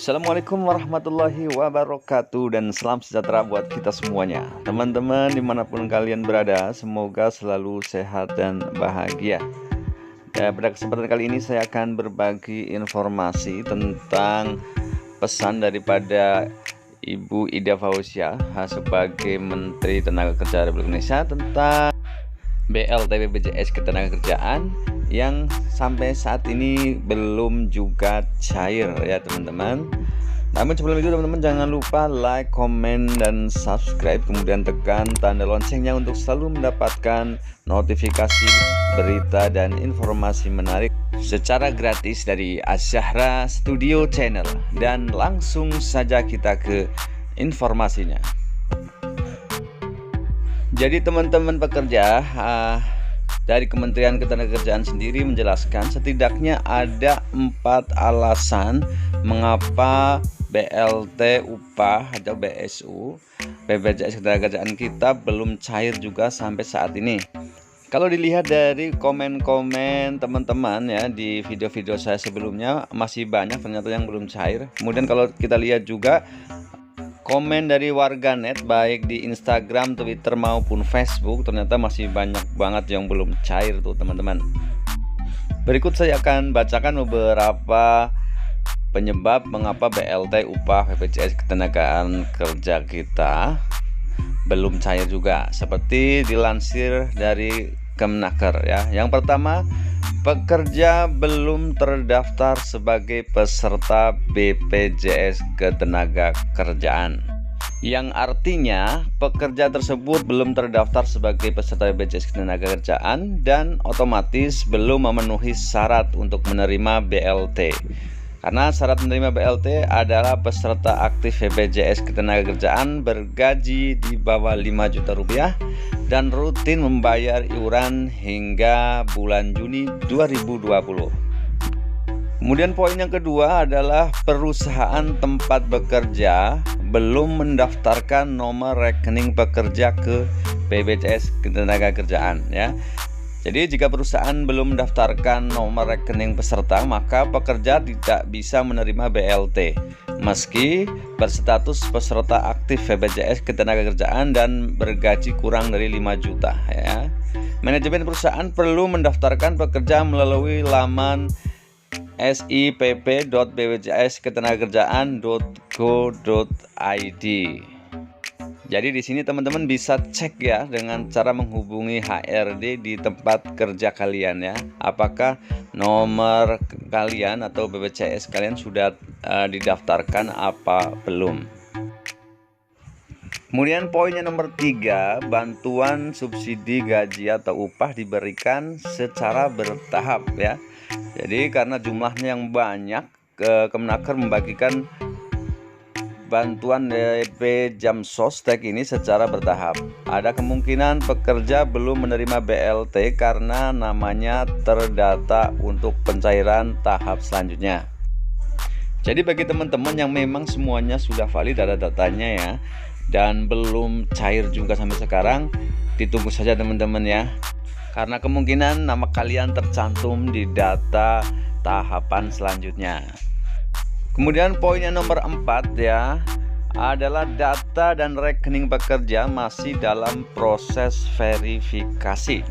Assalamualaikum warahmatullahi wabarakatuh dan salam sejahtera buat kita semuanya. Teman-teman dimanapun kalian berada, semoga selalu sehat dan bahagia. Pada kesempatan kali ini saya akan berbagi informasi tentang pesan daripada Ibu Ida Fauzia sebagai Menteri Tenaga Kerja Republik Indonesia tentang BLT BPJS Ketenagakerjaan yang sampai saat ini belum juga cair ya teman-teman. Namun sebelum itu teman-teman jangan lupa like, komen, dan subscribe, kemudian tekan tanda loncengnya untuk selalu mendapatkan notifikasi berita dan informasi menarik secara gratis dari Asyahra Studio Channel. Dan langsung saja kita ke informasinya. Jadi teman-teman pekerja dari Kementerian Ketenagakerjaan sendiri menjelaskan setidaknya ada 4 alasan mengapa BLT upah atau BSU BPJS Ketenagakerjaan kita belum cair juga sampai saat ini. Kalau dilihat dari komen-komen teman-teman ya di video-video saya sebelumnya, masih banyak ternyata yang belum cair. Kemudian kalau kita lihat juga komen dari warganet baik di Instagram, Twitter maupun Facebook, ternyata masih banyak banget yang belum cair tuh teman-teman. Berikut saya akan bacakan beberapa penyebab mengapa BLT upah BPJS Ketenagaan Kerja kita belum cair juga, seperti dilansir dari Kemenaker ya. Yang pertama, pekerja belum terdaftar sebagai peserta BPJS Ketenagakerjaan, yang artinya pekerja tersebut belum terdaftar sebagai peserta BPJS Ketenagakerjaan dan otomatis belum memenuhi syarat untuk menerima BLT. Karena syarat menerima BLT adalah peserta aktif BPJS Ketenagakerjaan bergaji di bawah 5 juta rupiah dan rutin membayar iuran hingga bulan Juni 2020. Kemudian poin yang kedua adalah perusahaan tempat bekerja belum mendaftarkan nomor rekening pekerja ke BPJS Ketenagakerjaan ya. Jadi jika perusahaan belum mendaftarkan nomor rekening peserta, maka pekerja tidak bisa menerima BLT meski berstatus peserta aktif BPJS Ketenagakerjaan dan bergaji kurang dari 5 juta ya. Manajemen perusahaan perlu mendaftarkan pekerja melalui laman sipp.bpjsketenagakerjaan.go.id. Jadi di sini teman-teman bisa cek ya dengan cara menghubungi HRD di tempat kerja kalian ya. Apakah nomor kalian atau BPJS kalian sudah didaftarkan apa belum. Kemudian poinnya nomor 3, bantuan subsidi gaji atau upah diberikan secara bertahap ya. Jadi karena jumlahnya yang banyak, Kemenaker membagikan bantuan DP Jamsostek ini secara bertahap. Ada kemungkinan pekerja belum menerima BLT karena namanya terdata untuk pencairan tahap selanjutnya. Jadi bagi teman-teman yang memang semuanya sudah valid ada datanya ya dan belum cair juga sampai sekarang, ditunggu saja teman-teman ya. Karena kemungkinan nama kalian tercantum di data tahapan selanjutnya. Kemudian poin yang nomor 4 ya adalah data dan rekening pekerja masih dalam proses verifikasi.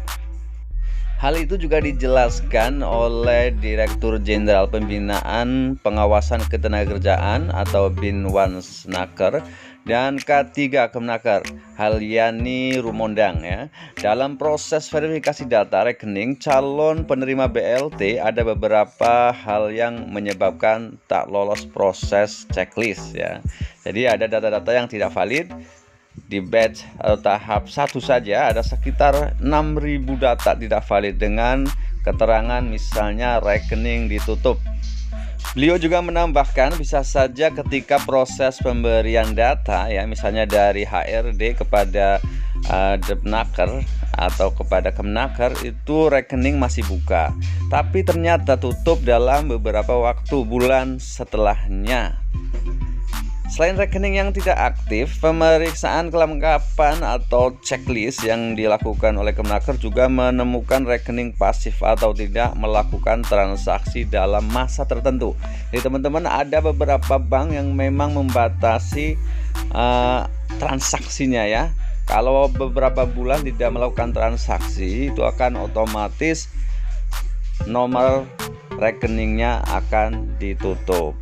Hal itu juga dijelaskan oleh Direktur Jenderal Pembinaan Pengawasan Ketenagakerjaan atau Binwansnaker dan K3 Kemenaker, Halyani Rumondang ya. Dalam proses verifikasi data rekening calon penerima BLT ada beberapa hal yang menyebabkan tak lolos proses checklist ya. Jadi ada data-data yang tidak valid. Di batch atau tahap 1 saja ada sekitar 6.000 data tidak valid dengan keterangan misalnya rekening ditutup. Beliau juga menambahkan bisa saja ketika proses pemberian data ya, misalnya dari HRD kepada Depnaker atau kepada Kemenaker, itu rekening masih buka tapi ternyata tutup dalam beberapa waktu bulan setelahnya. Selain rekening yang tidak aktif, pemeriksaan kelengkapan atau checklist yang dilakukan oleh Kemenaker juga menemukan rekening pasif atau tidak melakukan transaksi dalam masa tertentu. Jadi teman-teman, ada beberapa bank yang memang membatasi transaksinya ya. Kalau beberapa bulan tidak melakukan transaksi, itu akan otomatis nomor rekeningnya akan ditutup.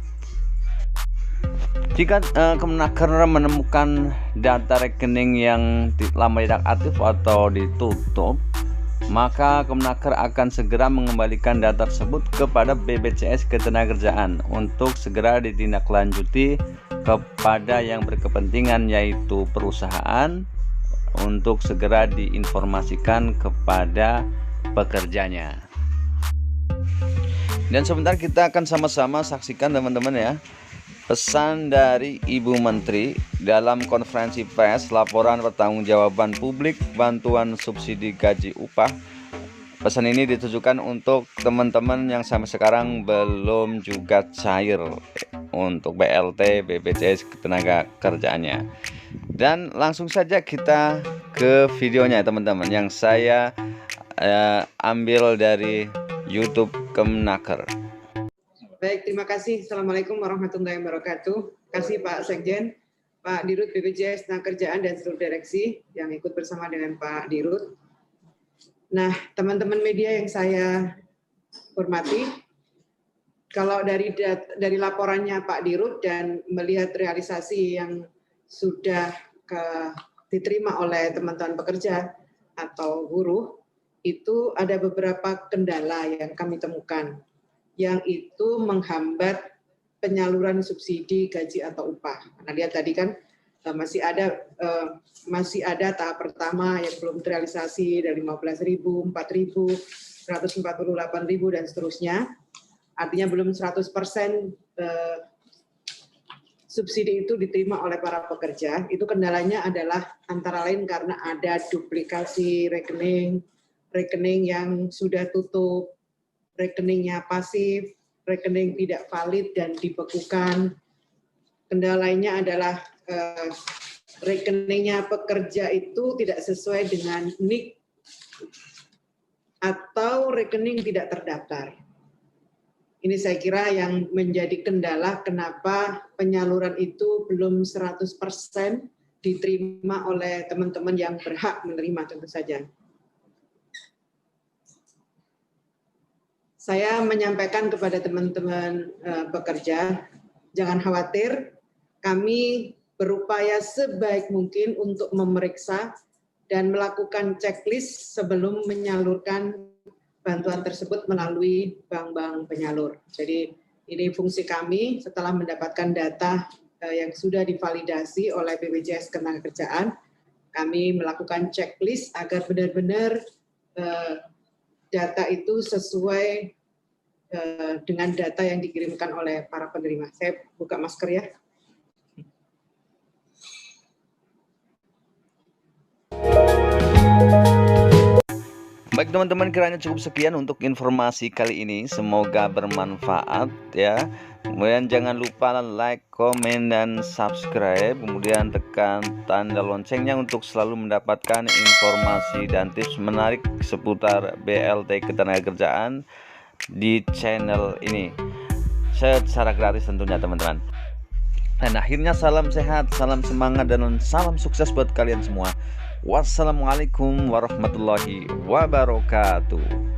Jika Kemenaker menemukan data rekening yang lama tidak aktif atau ditutup, maka Kemenaker akan segera mengembalikan data tersebut kepada BPJS Ketenagakerjaan untuk segera ditindaklanjuti kepada yang berkepentingan, yaitu perusahaan, untuk segera diinformasikan kepada pekerjanya. Dan sebentar kita akan sama-sama saksikan teman-teman ya, pesan dari Ibu Menteri dalam konferensi pers laporan pertanggungjawaban publik bantuan subsidi gaji upah. Pesan ini ditujukan untuk teman-teman yang sampai sekarang belum juga cair untuk BLT BPJS Ketenagakerjaannya. Dan langsung saja kita ke videonya teman-teman, yang saya ambil dari YouTube Kemenaker. Baik, terima kasih. Assalamualaikum warahmatullahi wabarakatuh. Terima kasih Pak Sekjen, Pak Dirut BPJS Ketenagakerjaan dan seluruh direksi yang ikut bersama dengan Pak Dirut. Nah, teman-teman media yang saya hormati, kalau dari laporannya Pak Dirut dan melihat realisasi yang sudah diterima oleh teman-teman pekerja atau buruh, itu ada beberapa kendala yang kami temukan, yang itu menghambat penyaluran subsidi gaji atau upah. Nah, lihat tadi kan masih ada tahap pertama yang belum terrealisasi dari 15.000, 4.000, 148.000 dan seterusnya. Artinya belum 100% subsidi itu diterima oleh para pekerja. Itu kendalanya adalah antara lain karena ada duplikasi rekening yang sudah tutup, rekeningnya pasif, rekening tidak valid dan dibekukan. Kendala lainnya adalah rekeningnya pekerja itu tidak sesuai dengan NIK atau rekening tidak terdaftar. Ini saya kira yang menjadi kendala kenapa penyaluran itu belum 100% diterima oleh teman-teman yang berhak menerima tentu saja. Saya menyampaikan kepada teman-teman pekerja, jangan khawatir, kami berupaya sebaik mungkin untuk memeriksa dan melakukan checklist sebelum menyalurkan bantuan tersebut melalui bank-bank penyalur. Jadi ini fungsi kami setelah mendapatkan data yang sudah divalidasi oleh BPJS Ketenagakerjaan, kami melakukan checklist agar benar-benar data itu sesuai dengan data yang dikirimkan oleh para penerima. Saya buka masker ya. Baik teman-teman, kiranya cukup sekian untuk informasi kali ini. Semoga bermanfaat ya. Kemudian jangan lupa like, komen, dan subscribe. Kemudian tekan tanda loncengnya untuk selalu mendapatkan informasi dan tips menarik seputar BLT Ketenagakerjaan di channel ini secara gratis tentunya teman-teman. Dan akhirnya salam sehat, salam semangat, dan salam sukses buat kalian semua. Wassalamualaikum warahmatullahi wabarakatuh.